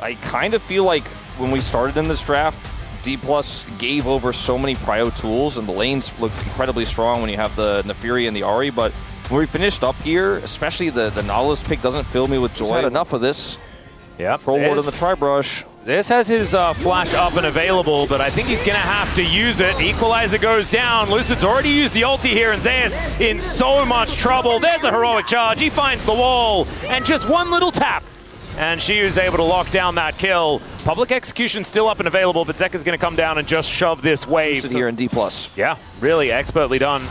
I kind of feel like when we started in this draft, Dplus gave over so many prio tools, and the lanes looked incredibly strong when you have the Nefiri and the Ahri, but when we finished up here, especially the Nautilus pick doesn't fill me with joy. Just had enough of this. Yep. Troll Ward in the Tri-Brush. Zeus has his flash up and available, but I think he's going to have to use it. Equalizer goes down. Lucid's already used the ulti here, and Zeus in so much trouble. There's a heroic charge. He finds the wall, and just one little tap. And Shiu's able to lock down that kill. Public execution still up and available, but Zeka's going to come down and just shove this wave. So here in Dplus. Yeah, really expertly done.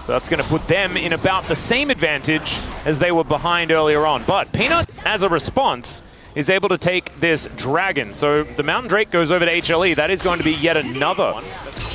So that's going to put them in about the same advantage as they were behind earlier on. But Peanut, as a response, is able to take this dragon. So the Mountain Drake goes over to HLE. That is going to be yet another one.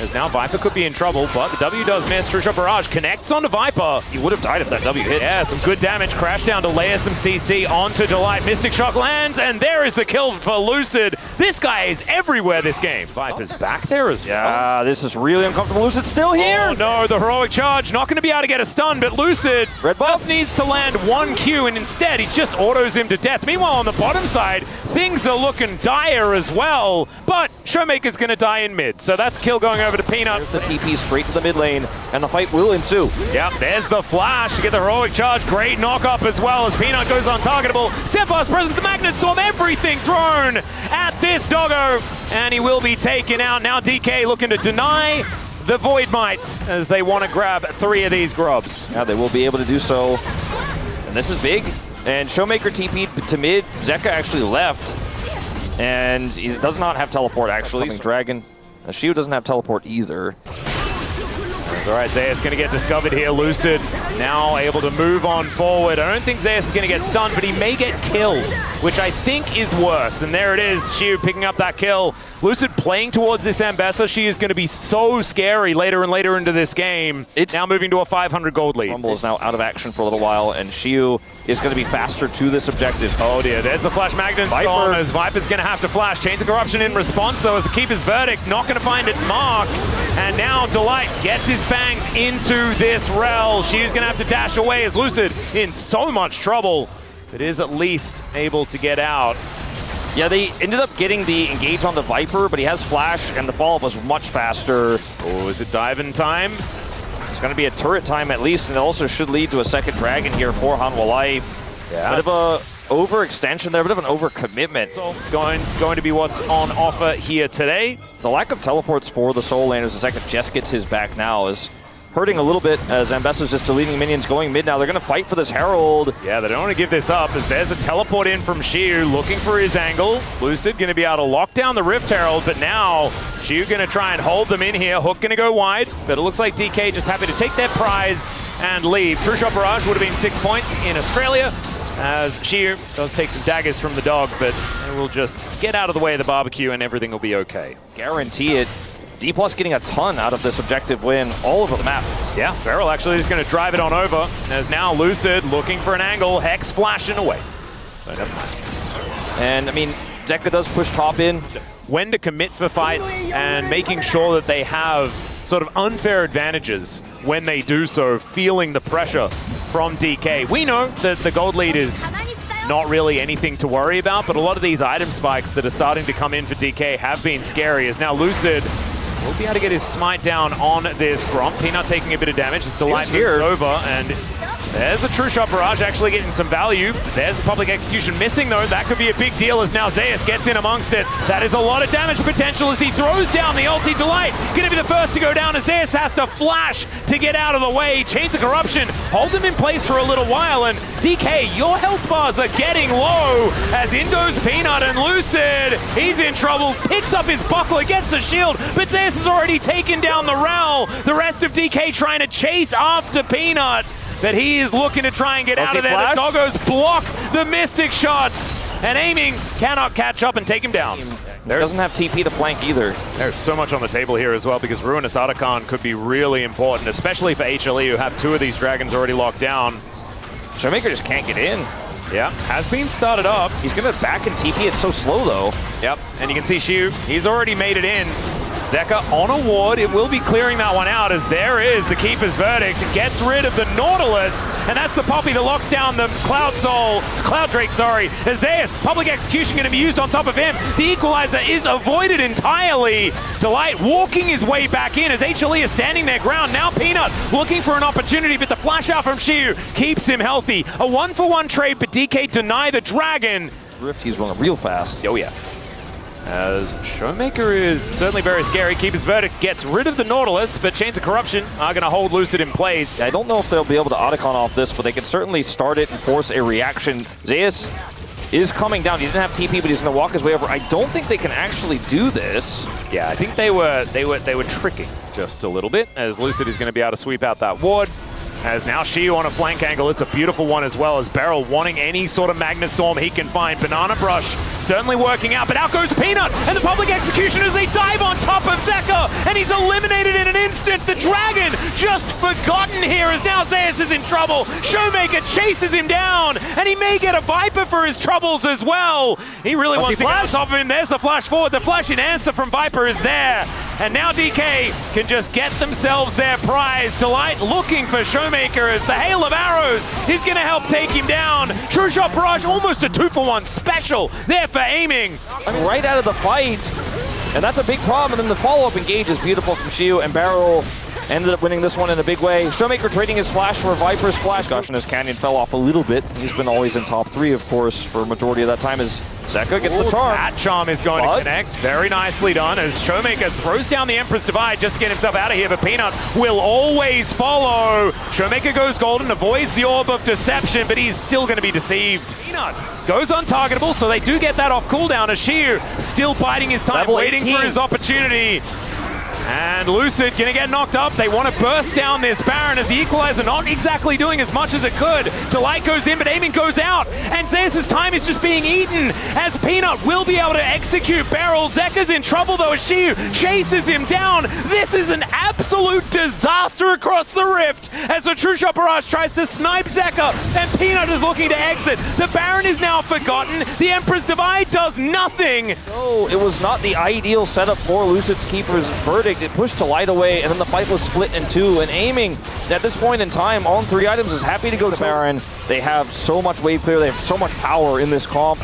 As now Viper could be in trouble, but the W does miss. True Shot Barrage connects onto Viper. He would have died if that W hit. Yeah, some good damage. Crash down to layer some CC onto Delight. Mystic Shock lands, and there is the kill for Lucid. This guy is everywhere this game. Viper's back there as well. Yeah, this is really uncomfortable. Lucid's still here. Oh no, the heroic charge. Not going to be able to get a stun, but Lucid just needs to land one Q, and instead he just autos him to death. Meanwhile, on the bottom side, things are looking dire as well, but Showmaker's going to die in mid. So that's kill going over to Peanut. There's the TP straight to the mid lane, and the fight will ensue. Yep, there's the flash to get the heroic charge. Great knock up as well as Peanut goes untargetable. Steadfast presence, the Magnet Storm, everything thrown at this doggo, and he will be taken out. Now DK looking to deny the Void Mites as they want to grab 3 of these grubs. Yeah, they will be able to do so. And this is big. And Showmaker TP'd to mid. Zeka actually left. And he does not have teleport, actually. Dragon. Shiu doesn't have teleport either. All right, Zeus going to get discovered here. Lucid now able to move on forward. I don't think Zeus is going to get stunned, but he may get killed, which I think is worse. And there it is, Shiu picking up that kill. Lucid playing towards this Ambessa. She is going to be so scary later and later into this game. It's now moving to a 500 gold lead. Rumble is now out of action for a little while, and Shiu is going to be faster to this objective. Oh dear, there's the Flash Magnet Storm as Viper's going to have to flash. Chains of Corruption in response though as the Keeper's Verdict not going to find its mark. And now Delight gets his fangs into this rel. Shiu's going to have to dash away as Lucid in so much trouble, but is at least able to get out. Yeah, they ended up getting the engage on the Viper, but he has flash, and the follow-up was much faster. Oh, is it diving time? It's going to be a turret time at least, and it also should lead to a second dragon here for Hanwha Life. Yeah. Bit of a overextension there, a bit of an overcommitment. So going to be what's on offer here today. The lack of teleports for the Soul Landers, as Zeka just gets his back now, is hurting a little bit as Ambessa's just deleting minions going mid now. They're going to fight for this Herald. Yeah, they don't want to give this up as there's a teleport in from Shiu looking for his angle. Lucid going to be able to lock down the Rift Herald, but now Shiu going to try and hold them in here. Hook going to go wide, but it looks like DK just happy to take their prize and leave. True Shot Barrage would have been 6 points in Australia as Shiu does take some daggers from the dog, but they will just get out of the way of the barbecue and everything will be okay. Guarantee it. Dplus getting a ton out of this objective win all over the map. Yeah, Beryl actually is going to drive it on over. As now Lucid looking for an angle, Hex flashing away. So never mind. And I mean, Zeka does push top in. When to commit for fights and making sure that they have sort of unfair advantages when they do so, feeling the pressure from DK. We know that the gold lead is not really anything to worry about, but a lot of these item spikes that are starting to come in for DK have been scary, as now Lucid will be able to get his smite down on this Gromp. Peanut taking a bit of damage as Delight moves over, and there's a True Shot Barrage actually getting some value. There's the public execution missing though. That could be a big deal as now Zeus gets in amongst it. That is a lot of damage potential as he throws down the ulti. Delight gonna be the first to go down as Zeus has to flash to get out of the way. Chains of Corruption hold him in place for a little while, and DK, your health bars are getting low as in goes Peanut, and Lucid, he's in trouble, picks up his buckler, gets the shield, but Zeus has already taken down the rel. The rest of DK trying to chase after Peanut, but he is looking to try and get out of there. The doggos block the Mystic shots, and aiming cannot catch up and take him down. Doesn't have TP to flank either. There's so much on the table here as well, because Ruinous Archon could be really important, especially for HLE, who have 2 of these dragons already locked down. Showmaker just can't get in. Yeah, has been started up. He's going to back and TP. It's so slow though. Yep, and you can see Shiu, he's already made it in. Zeka on a ward. It will be clearing that one out as there is the Keeper's Verdict. Gets rid of the Nautilus, and that's the Poppy that locks down the Cloud Drake, sorry. Zeus, public execution going to be used on top of him. The equalizer is avoided entirely. Delight walking his way back in as HLE is standing their ground. Now Peanut looking for an opportunity, but the flash out from Shiu keeps him healthy. A 1-for-1 trade, but DK deny the Dragon. Rift, he's running real fast. Oh yeah. As Showmaker is certainly very scary. Keeper's Verdict gets rid of the Nautilus, but Chains of Corruption are going to hold Lucid in place. I don't know if they'll be able to Otacon off this, but they can certainly start it and force a reaction. Zeus is coming down. He didn't have TP, but he's going to walk his way over. I don't think they can actually do this. Yeah, I think they were tricking just a little bit, as Lucid is going to be able to sweep out that ward. As now Shiu on a flank angle. It's a beautiful one as well, as Beryl wanting any sort of Magna Storm he can find. Banana Brush certainly working out, but out goes Peanut, and the public execution as they dive on top of Zeka, and he's eliminated in an instant. The Dragon just forgotten here as now Zeus is in trouble. Showmaker chases him down, and he may get a Viper for his troubles as well. He really wants to get on top of him. There's the flash forward. The flash in answer from Viper is there, and now DK can just get themselves their prize. Delight looking for Showmaker as the hail of arrows is going to help take him down. True Shot Barrage, almost a 2-for-1 special there for aiming. I mean, right out of the fight, and that's a big problem. And then the follow-up engage is beautiful from Shiu, and Barrel ended up winning this one in a big way. Showmaker trading his flash for Viper's flash. Gosh, and his Canyon fell off a little bit. He's been always in top 3, of course, for a majority of that time. As Zeka gets the charm. That charm is going to connect. Very nicely done as Showmaker throws down the Emperor's Divide just to get himself out of here, but Peanut will always follow. Showmaker goes golden, avoids the Orb of Deception, but he's still going to be deceived. Peanut goes untargetable, so they do get that off cooldown as Shiu still biding his time, Level waiting 18. for his opportunity. And Lucid gonna get knocked up. They want to burst down this Baron as the Equalizer not exactly doing as much as it could. Delight goes in, but aiming goes out. And Zeus' time is just being eaten as Peanut will be able to execute Beryl. Zeka's in trouble though as Shiu chases him down. This is an absolute disaster across the Rift as the True Shot Barrage tries to snipe Zeka, and Peanut is looking to exit. The Baron is now forgotten. The Emperor's Divide does nothing. No, it was not the ideal setup for Lucid's Keeper's Verdict. It pushed Delight away, and then the fight was split in 2. And aiming, at this point in time, on 3 items, is happy to go to Baron. They have so much wave clear. They have so much power in this comp.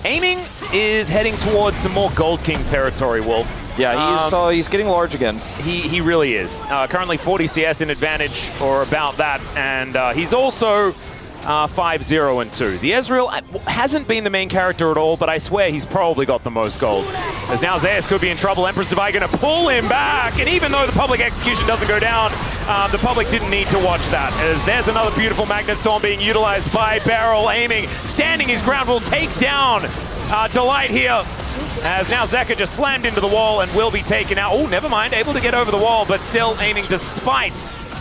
Aiming is heading towards some more Gold King territory, Wolf. Yeah, he's getting large again. He really is. Currently 40 CS in advantage, or about that, and he's also 5-0 and 2. The Ezreal hasn't been the main character at all, but I swear he's probably got the most gold. As now Zeus could be in trouble. Empress Divide going to pull him back, and even though the public execution doesn't go down, the public didn't need to watch that. As there's another beautiful Magnet Storm being utilized by Beryl, aiming, standing his ground, will take down Delight here. As now Zeka just slammed into the wall and will be taken out. Oh, never mind, able to get over the wall, but still aiming despite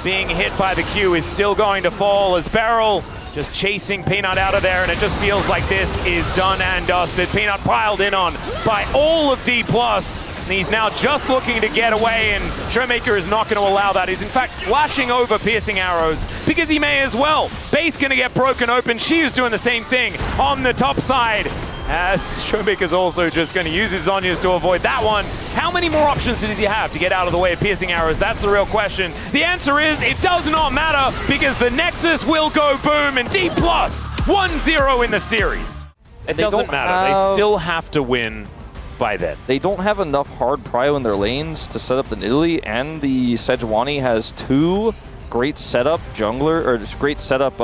being hit by the Q is still going to fall as Beryl just chasing Peanut out of there, and it just feels like this is done and dusted. Peanut piled in on by all of Dplus, and he's now just looking to get away, and Showmaker is not going to allow that. He's in fact flashing over piercing arrows because he may as well. Base going to get broken open. Shiu's doing the same thing on the top side, as Showmaker's also just going to use his Zhonya's to avoid that one. How many more options does he have to get out of the way of piercing arrows? That's the real question. The answer is it does not matter, because the Nexus will go boom, and Dplus 1-0 in the series. It doesn't matter. They still have to win by then. They don't have enough hard prio in their lanes to set up the Nidalee, and the Sejuani has 2 great setup jungler, or just great setup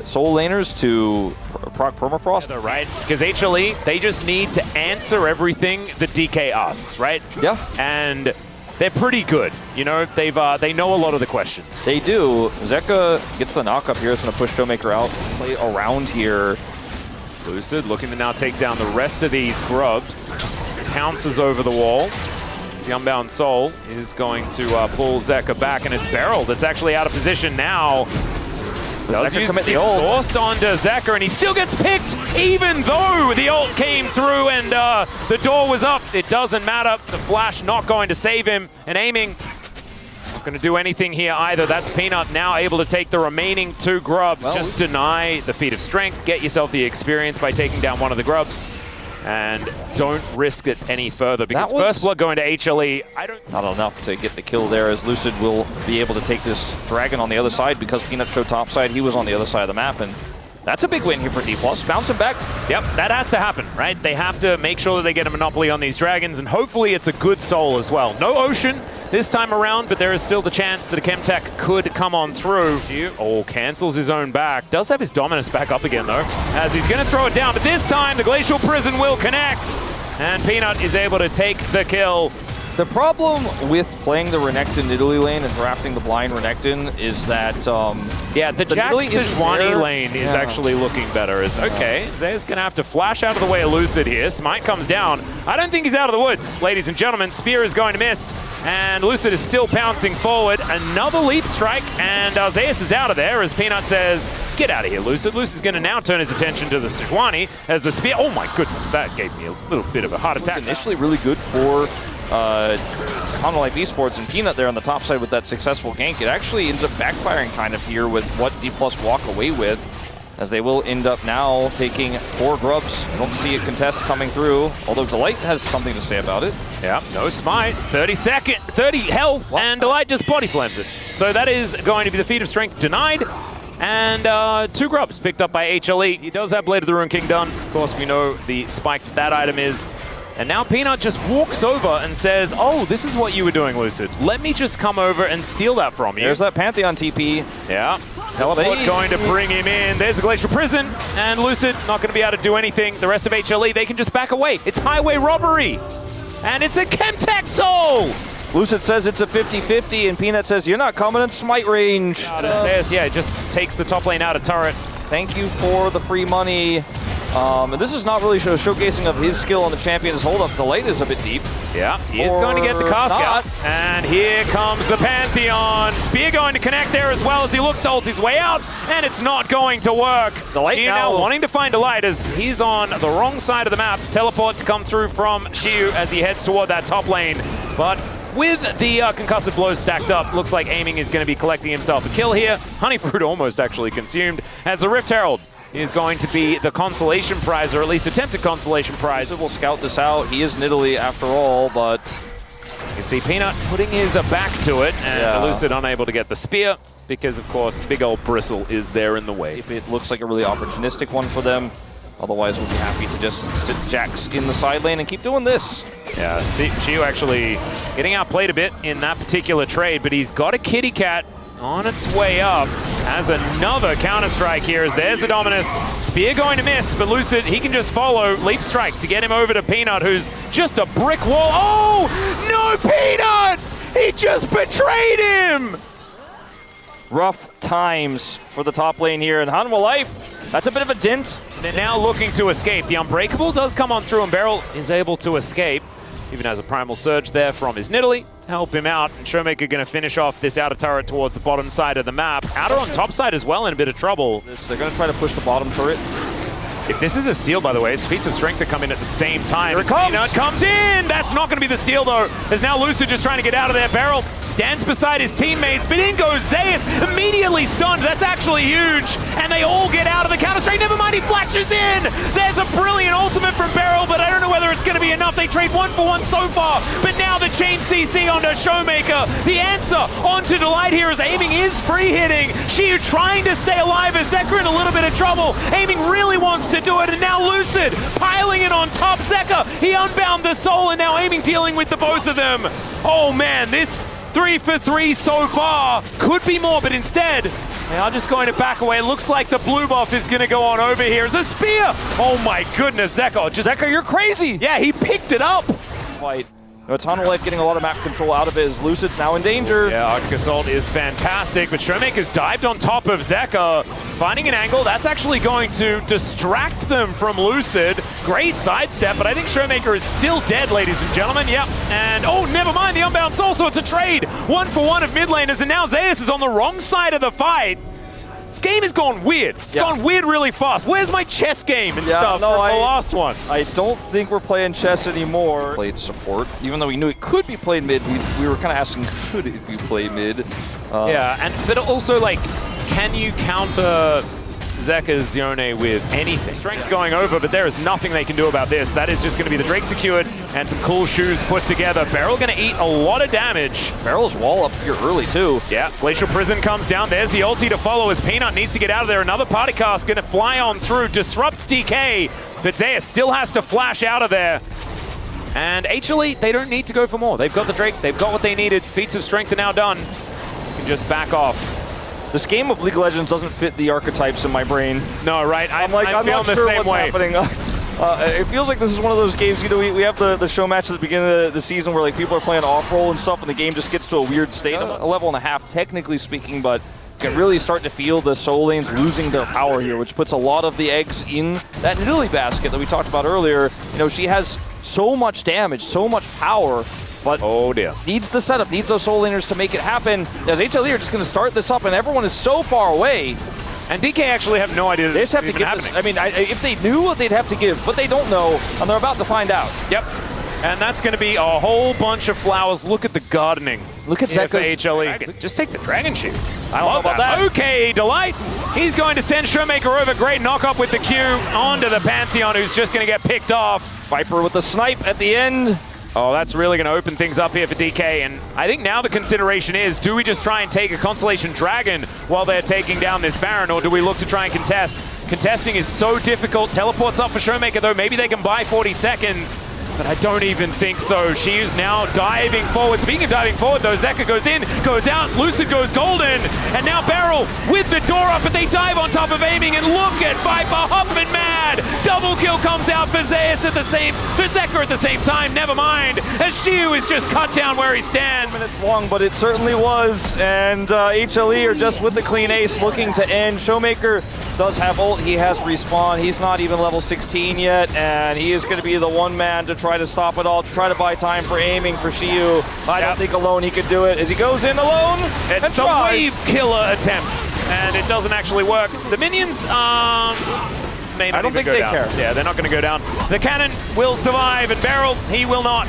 soul laners to proc permafrost. Yeah, right? Because HLE, they just need to answer everything the DK asks, right? Yeah. And they're pretty good. You know, they know a lot of the questions. They do. Zeka gets the knock up here. It's going to push Showmaker out, play around here. Lucid looking to now take down the rest of these grubs. Just pounces over the wall. The Unbound Soul is going to pull Zeka back, and it's Beryl that's actually out of position now. Does use the ult. Forced onto Zeka, and he still gets picked, even though the ult came through and the door was up. It doesn't matter. The flash not going to save him, and aiming not going to do anything here either. That's Peanut now able to take the remaining 2 grubs. Well, just deny the feat of strength. Get yourself the experience by taking down one of the grubs. and don't risk it any further, because was first blood going to HLE, not enough to get the kill there, as Lucid will be able to take this Dragon on the other side because Peanut showed top side. He was on the other side of the map, and that's a big win here for Dplus. Bouncing back. Yep, that has to happen, right? They have to make sure that they get a monopoly on these Dragons, and hopefully it's a good soul as well. No Ocean this time around, but there is still the chance that a Chemtech could come on through. Oh, cancels his own back. Does have his Dominus back up again, though, as he's going to throw it down. But this time, the Glacial Prison will connect, and Peanut is able to take the kill. The problem with playing the Renekton Italy lane and drafting the blind Renekton is that yeah, the Jack Sejuani lane is actually looking better. It's okay. Zay's going to have to flash out of the way of Lucid here. Smite comes down. I don't think he's out of the woods, ladies and gentlemen. Spear is going to miss, and Lucid is still pouncing forward. Another leap strike, and Zayas is out of there as Peanut says, get out of here, Lucid. Lucid's going to now turn his attention to the Sejuani as the spear. Oh my goodness, that gave me a little bit of a heart attack. Initially really good for Hanwha Life Esports, and Peanut there on the top side with that successful gank. It actually ends up backfiring kind of here with what Dplus walk away with, as they will end up now taking 4 grubs. I don't see a contest coming through, although Delight has something to say about it. Yeah, no smite, 30 health, and Delight just body slams it. So that is going to be the feat of strength denied. And 2 grubs picked up by HLE. He does have Blade of the Ruined King done. Of course, we know the spike that item is. And now Peanut just walks over and says, oh, this is what you were doing, Lucid. Let me just come over and steal that from you. There's that Pantheon TP. Yeah. Teleport going to bring him in. There's the Glacial Prison. And Lucid not going to be able to do anything. The rest of HLE, they can just back away. It's highway robbery. And it's a Chemtech soul. Lucid says it's a 50-50, and Peanut says, you're not coming in smite range. Yeah, just takes the top lane out of turret. Thank you for the free money. And this is not really showcasing of his skill on the champion's hold-up. Delight is a bit deep. Yeah, he is going to get the cast out. And here comes the Pantheon. Spear going to connect there as well as he looks to ult his way out, and it's not going to work. Delight now wanting to find Delight as he's on the wrong side of the map. Teleport to come through from Shiu as he heads toward that top lane. But with the concussive blows stacked up, looks like Aiming is going to be collecting himself a kill here. Honeyfruit almost actually consumed as the Rift Herald is going to be the consolation prize, or at least attempted consolation prize. We'll scout this out. He is in Italy after all, but you can see Peanut putting his back to it, and Lucid unable to get the spear because, of course, big old Bristle is there in the way. If it looks like a really opportunistic one for them, otherwise we'll be happy to just sit Jax in the side lane and keep doing this. Yeah, see, Chiu actually getting outplayed a bit in that particular trade, but he's got a kitty cat on its way up. Has another counter-strike here as there's the Dominus. Spear going to miss, but Lucid, he can just follow Leap Strike to get him over to Peanut, who's just a brick wall. Oh, no, Peanut! He just betrayed him! Rough times for the top lane here, and Hanwha Life, that's a bit of a dent. They're now looking to escape. The Unbreakable does come on through, and Beryl is able to escape. Even has a Primal Surge there from his Nidalee to help him out. And Showmaker going to finish off this outer turret towards the bottom side of the map. Outer on top side as well in a bit of trouble. They're going to try to push the bottom turret. If this is a steal, by the way, it's feats of strength that come in at the same time. Here it comes. Peanut comes in! That's not going to be the steal, though, as now Lucid just trying to get out of there. Beryl stands beside his teammates, but in goes Zayas, immediately stunned. That's actually huge. And they all get out of the counter-strike. Never mind, he flashes in! There's a brilliant ultimate from Beryl, but I don't know whether it's going to be enough. They trade 1-for-1 so far, but now the chain CC onto Showmaker. The answer onto Delight here is Aiming is free-hitting. Shiu trying to stay alive as Zeka in a little bit of trouble. Aiming really wants to do it, and now Lucid piling it on top. Zeka, he unbound the soul, and now Aiming dealing with the both of them. Oh man, this 3-for-3 so far. Could be more, but instead, they are just going to back away. It looks like the blue buff is going to go on over here as a spear. Oh my goodness, Zeka. Zeka, you're crazy. Yeah, he picked it up. Fight. It's Hanwha Life getting a lot of map control out of it as Lucid's now in danger. Yeah, Arctic Assault is fantastic, but Showmaker's dived on top of Zeka, finding an angle. That's actually going to distract them from Lucid. Great sidestep, but I think Showmaker is still dead, ladies and gentlemen. Yep, and oh, never mind the unbound soul, so it's a trade. 1-for-1 of mid laners, and now Zayas is on the wrong side of the fight. This game has gone weird. It's gone weird really fast. Where's my chess game and stuff from the last one? I don't think we're playing chess anymore. Played support, even though we knew it could be played mid. We were kind of asking, should it be played mid? Yeah, but also, like, can you counter Zeka's Yone with anything. Strength going over, but there is nothing they can do about this. That is just going to be the Drake secured and some cool shoes put together. Beryl going to eat a lot of damage. Beryl's wall up here early too. Yeah, Glacial Prison comes down. There's the ulti to follow as Peanut needs to get out of there. Another party cast going to fly on through, disrupts DK, but Zeus still has to flash out of there. And HLE, they don't need to go for more. They've got the Drake, they've got what they needed. Feats of Strength are now done. You can just back off. This game of League of Legends doesn't fit the archetypes in my brain. No, right? I'm not feeling sure the same what's way. happening. It feels like this is one of those games, you know, we have the show match at the beginning of the season where like people are playing off-roll and stuff and the game just gets to a weird state, a level and a half technically speaking, but you can really start to feel the Soul Lanes losing their power here, which puts a lot of the eggs in that Nidalee basket that we talked about earlier. You know, she has so much damage, so much power, but oh dear, needs the setup, needs those Soul Laners to make it happen. As HLE are just going to start this up and everyone is so far away. And DK actually have no idea They just have to give this, I mean, if they knew, they'd have to give, but they don't know, and they're about to find out. Yep. And that's going to be a whole bunch of flowers. Look at the gardening. Look at Zeka's HLE. Just take the Dragon Shield. I love that. Okay, Delight. He's going to send Showmaker over. Great knock up with the Q onto the Pantheon, who's just going to get picked off. Viper with the snipe at the end. Oh, that's really going to open things up here for DK. And I think now the consideration is, do we just try and take a Constellation Dragon while they're taking down this Baron, or do we look to try and contest? Contesting is so difficult. Teleports up for Showmaker, though. Maybe they can buy 40 seconds. But I don't even think so. She is now diving forward. Speaking of diving forward, though, Zeka goes in, goes out, Lucid goes golden, and now Beryl with the door up, but they dive on top of aiming, and look at Viper huffing mad. Double kill comes out for Zeus for Zeka at the same time, never mind, as Shiu is just cut down where he stands. Minutes long, but it certainly was, and HLE are just with the clean ace looking to end. Showmaker does have ult, he has respawn, he's not even level 16 yet, and he is going to be the one man to try to stop it all, to try to buy time for aiming for Shiu. I don't think alone he could do it, as he goes in alone it's and the tries. wave killer attempt, and it doesn't actually work. The minions, may not I don't think go they down. care. Yeah, they're not going to go down. The cannon will survive, and Beryl, he will not.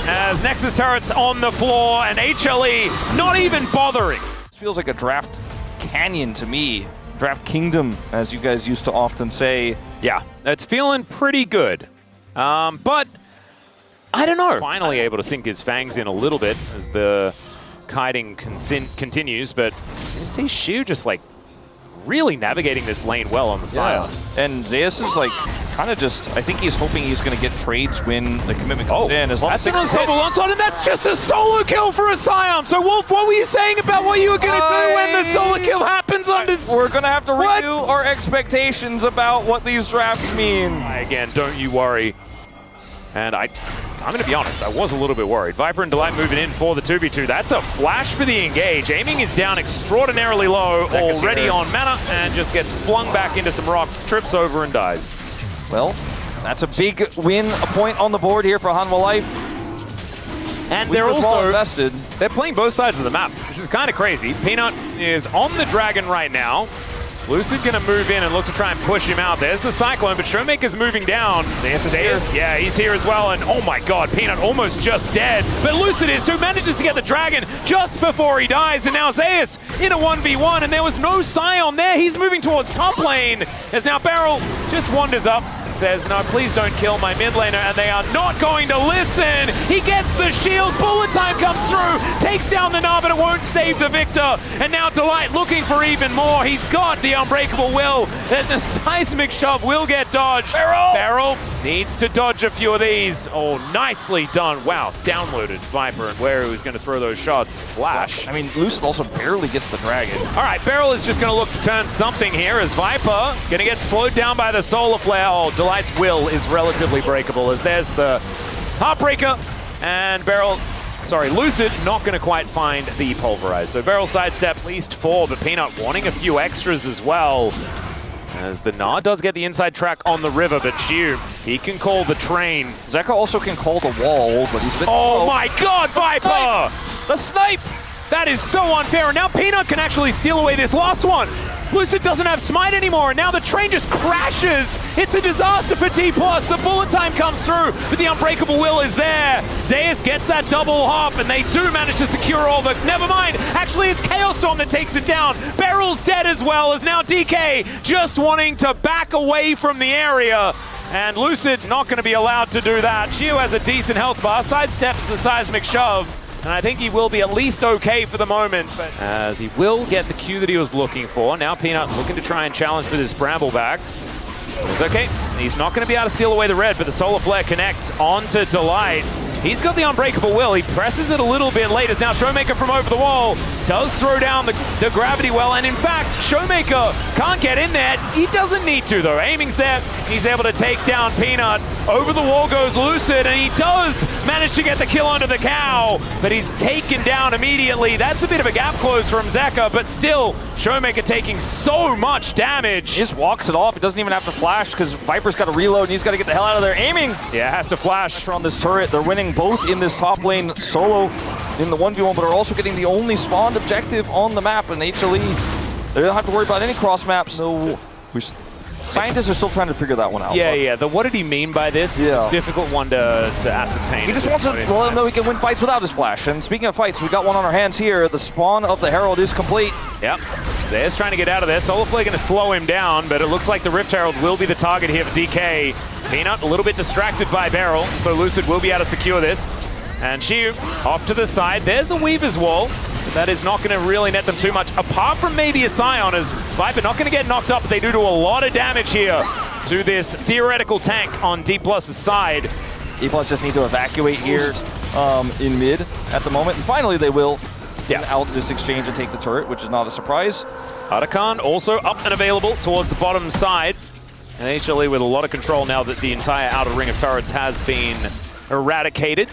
As Nexus turrets on the floor, and HLE not even bothering. This feels like a draft canyon to me. Draft kingdom, as you guys used to often say. Yeah, it's feeling pretty good. But I don't know. Finally able to sink his fangs in a little bit as the kiting continues, but you see Shiu just like really navigating this lane well on the side. And Zeus is like kind of just, I think he's hoping he's going to get trades when the commitment comes in. As long as that's an unstoppable onslaught, and that's just a solo kill for a Scion. So Wolf, what were you saying about what you were going to do when the solo kill happens on this? We're going to have to renew our expectations about what these drafts mean. Again, don't you worry. And I'm going to be honest, I was a little bit worried. Viper and Delight moving in for the 2v2. That's a flash for the engage. Aiming is down extraordinarily low, already on mana, and just gets flung back into some rocks, trips over and dies. Well, that's a big win, a point on the board here for Hanwha Life. And they're also well invested. They're playing both sides of the map, which is kind of crazy. Peanut is on the Dragon right now. Lucid gonna move in and look to try and push him out. There's the Cyclone, but Showmaker's moving down. Zeus is here. Yeah, he's here as well, and oh my god, Peanut almost just dead. But Lucid is, who manages to get the Dragon just before he dies, and now Zeus in a 1v1, and there was no Scion there. He's moving towards top lane, as now Beryl just wanders up and says, no, please don't kill my mid laner, and they are not going to listen. He gets the shield, bullet time comes through, takes down the Gnar, but it won't save the victor. And now Delight looking for even more. He's got the unbreakable will, and the seismic shove will get dodged. Beryl needs to dodge a few of these. Oh, nicely done. Wow, downloaded Viper and where he was going to throw those shots. Flash. I mean, Lucid also barely gets the Dragon. All right, Beryl is just going to look to turn something here as Viper going to get slowed down by the Solar Flare. Oh, Delight's will is relatively breakable as there's the Heartbreaker, and Lucid not going to quite find the Pulverize. So Beryl sidesteps at least 4, but Peanut wanting a few extras as well. As the Gnar does get the inside track on the river, but Shiu, he can call the train. Zeka also can call the wall, but he's a bit... Oh my god, Viper! The snipe! That is so unfair, and now Peanut can actually steal away this last one. Lucid doesn't have smite anymore, and now the train just crashes. It's a disaster for Dplus. The bullet time comes through, but the unbreakable will is there. Zeus gets that double hop, and they do manage to secure all the... Never mind, actually it's Chaos Storm that takes it down. Beryl's dead as well, as now DK just wanting to back away from the area. And Lucid not going to be allowed to do that. Shio has a decent health bar, sidesteps the seismic shove, and I think he will be at least okay for the moment, but as he will get the Q that he was looking for. Now Peanut looking to try and challenge for this Brambleback. It's okay. He's not going to be able to steal away the red, but the Solar Flare connects onto Delight. He's got the Unbreakable Will. He presses it a little bit late as now Showmaker from over the wall does throw down the Gravity Well, and in fact, Showmaker can't get in there. He doesn't need to though. Aiming's there. He's able to take down Peanut. Over the wall goes Lucid, and he does manage to get the kill onto the cow, but he's taken down immediately. That's a bit of a gap close from Zeka, but still, Showmaker taking so much damage. He just walks it off. He doesn't even have to flash because Viper's got to reload and he's got to get the hell out of there. Aiming! Yeah, has to flash. On this turret, they're winning both in this top lane solo in the 1v1, but are also getting the only spawned objective on the map, and HLE, they don't have to worry about any cross maps, so scientists are still trying to figure that one out. Yeah. What did he mean by this? Yeah. Difficult one to ascertain. He just wants to let him know he can win fights without his flash. And speaking of fights, we got one on our hands here. The spawn of the Herald is complete. Yep. Zeus trying to get out of there. Solar Flare going to slow him down, but it looks like the Rift Herald will be the target here for DK. Peanut a little bit distracted by Beryl, so Lucid will be able to secure this. And Shiu off to the side. There's a Weaver's Wall. That is not going to really net them too much, apart from maybe a Scion, as Viper not going to get knocked up, but they do a lot of damage here to this theoretical tank on Dplus's side. Dplus just need to evacuate here in mid at the moment, and finally they will out this exchange and take the turret, which is not a surprise. Arakan also up and available towards the bottom side, and HLE with a lot of control now that the entire outer ring of turrets has been eradicated.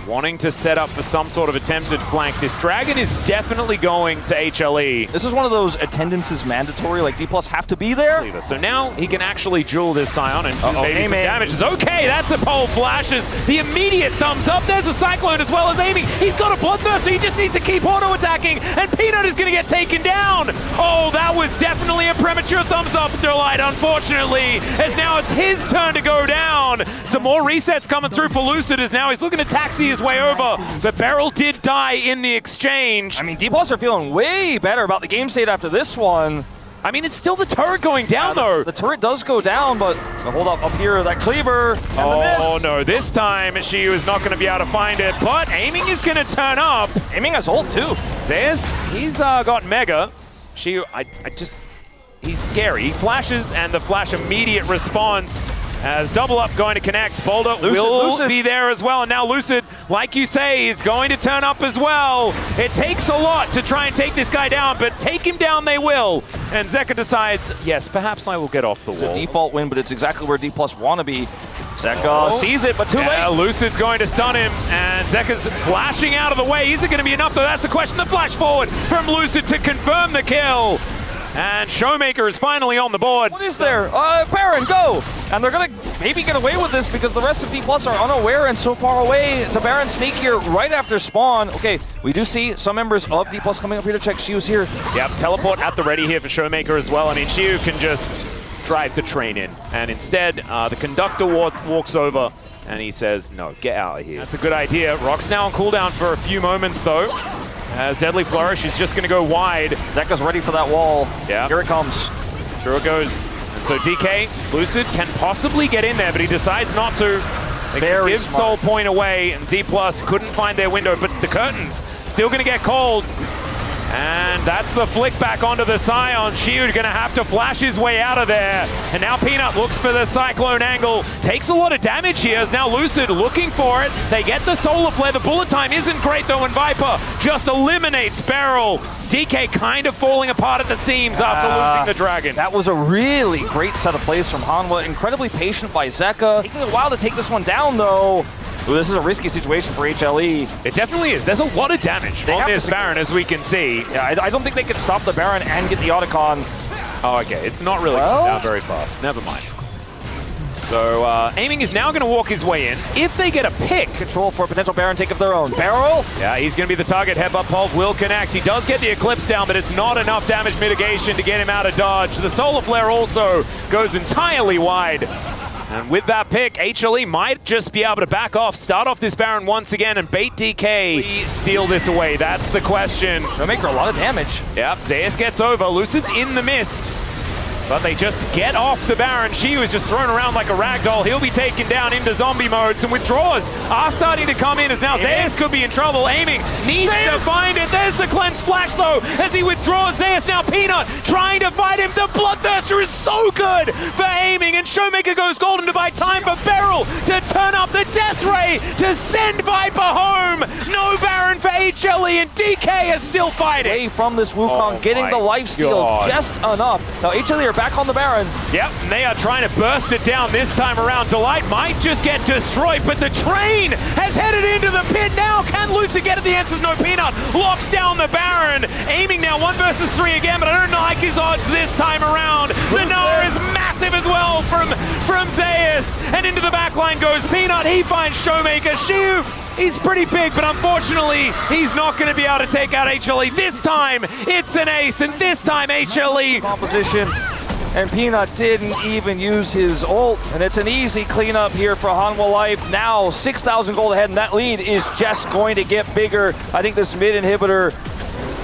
Wanting to set up for some sort of attempted flank. This Dragon is definitely going to HLE. This is one of those attendance is mandatory, like Dplus have to be there. So now he can actually duel this Scion and do maybe some damage. It's okay, that's a pole flashes. The immediate thumbs up. There's a Cyclone as well as aiming. He's got a Bloodthirst, so he just needs to keep auto-attacking, and Peanut is going to get taken down. Oh, that was definitely a premature thumbs up, Delight, unfortunately, as now it's his turn to go down. Some more resets coming through for Lucid as now he's looking to taxi his way over, but Beryl did die in the exchange. I mean, Dplus are feeling way better about the game state after this one. I mean, it's still the turret going down, though. The turret does go down, but hold up here, that cleaver, and the miss. Oh, no, this time Shiu is not going to be able to find it, but Aiming is going to turn up. Aiming has ult, too. Zeus, he's got Mega. Shiu, he's scary. He flashes, and the flash immediate response. As double up going to connect, Boulder will be there as well, and now Lucid, like you say, is going to turn up as well. It takes a lot to try and take this guy down, but take him down they will. And Zeka decides, yes, perhaps I will get off the wall. It's a default win, but it's exactly where Dplus want to be. Zeka sees it, but too late. Lucid's going to stun him, and Zeka's flashing out of the way. Is it going to be enough, though? That's the question. The flash forward from Lucid to confirm the kill. And Showmaker is finally on the board. What is there? Baron, go! And they're going to maybe get away with this because the rest of Dplus are unaware and so far away. It's a Baron sneak here right after spawn. Okay, we do see some members of Dplus coming up here to check. Shiu's here. Yep, teleport at the ready here for Showmaker as well. I mean, Shiu can just drive the train in. And instead, the conductor walks over and he says, no, get out of here. That's a good idea. Rock's now on cooldown for a few moments, though. As Deadly Flourish is just going to go wide. Zeka's ready for that wall. Yeah. Here it comes. Sure it goes. And so DK, Lucid can possibly get in there, but he decides not to. They give Soul Point away, and Dplus couldn't find their window, but the curtains still going to get cold. And that's the flick back onto the Scion. Shiu going to have to flash his way out of there. And now Peanut looks for the Cyclone angle. Takes a lot of damage here as now Lucid looking for it. They get the Solar Flare. The bullet time isn't great though, and Viper just eliminates Beryl. DK kind of falling apart at the seams after losing the Dragon. That was a really great set of plays from Hanwha. Incredibly patient by Zeka. Taking a while to take this one down though. Ooh, this is a risky situation for HLE. It definitely is. There's a lot of damage on this Baron, as we can see. Yeah, I don't think they could stop the Baron and get the Otacon. Oh, okay. It's not really going down very fast. Never mind. So Aiming is now going to walk his way in. If they get a pick, Control for a potential Baron take of their own. Barrel? yeah, he's going to be the target. Headbutt Pulse will connect. He does get the Eclipse down, but it's not enough damage mitigation to get him out of dodge. The Solar Flare also goes entirely wide. And with that pick, HLE might just be able to back off, start off this Baron once again, and bait DK. Steal this away, that's the question. Showmaker, a lot of damage. Yep, Zeus gets over. Lucid's in the mist. But they just get off the Baron. She was just thrown around like a ragdoll. He'll be taken down into zombie mode. Some withdrawals are starting to come in as now Zeus could be in trouble. Aiming needs to find it. There's the cleanse flash though as he withdraws Zeus. Now Peanut trying to fight him. The Bloodthirster is so good for Aiming, and Showmaker goes golden to buy time for Beryl to turn up the Death Ray to send Viper home. No Baron for HLE, and DK is still fighting. Away from this Wukong, getting the lifesteal just enough. Now HLE are back on the Baron. Yep, and they are trying to burst it down this time around. Delight might just get destroyed, but the train has headed into the pit now. Can Lucid get at the answers? No. Peanut locks down the Baron. Aiming now 1 versus 3 again, but I don't like his odds this time around. The Nara is massive as well from Zeus, and into the backline goes Peanut. He finds Showmaker. He's pretty big, but unfortunately, he's not going to be able to take out HLE. This time, it's an ace, and this time, HLE. Composition, and Peanut didn't even use his ult, and it's an easy cleanup here for Hanwha Life. Now, 6,000 gold ahead, and that lead is just going to get bigger. I think this mid inhibitor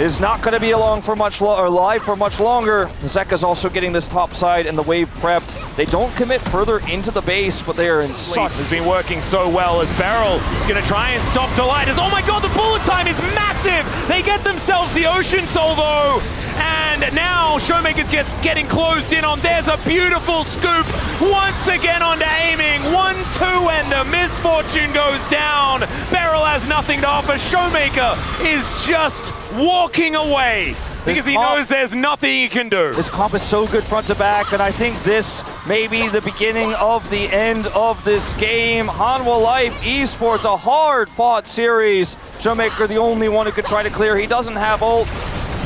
is not going to be alive for much longer. Zeka's also getting this top side and the wave prepped. They don't commit further into the base, but they are in such... has been working so well as Beryl is going to try and stop Delight. Oh my god, the bullet time is massive! They get themselves the Ocean Soul though, and now Showmaker's getting closed in on. There's a beautiful scoop once again onto Aiming. 1-2, and the misfortune goes down. Beryl has nothing to offer. Showmaker is just walking away because he knows there's nothing he can do. This comp is so good front to back, and I think this may be the beginning of the end of this game. Hanwha Life Esports, a hard-fought series. Showmaker, the only one who could try to clear. He doesn't have ult.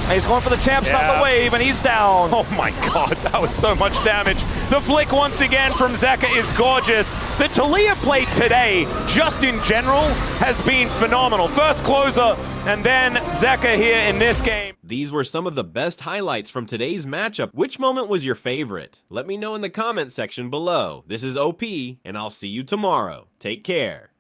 And he's going for the champ, stop the wave, and he's down. Oh my god, that was so much damage. The flick once again from Zeka is gorgeous. The Talia play today, just in general, has been phenomenal. First closer, and then Zeka here in this game. These were some of the best highlights from today's matchup. Which moment was your favorite? Let me know in the comment section below. This is OP, and I'll see you tomorrow. Take care.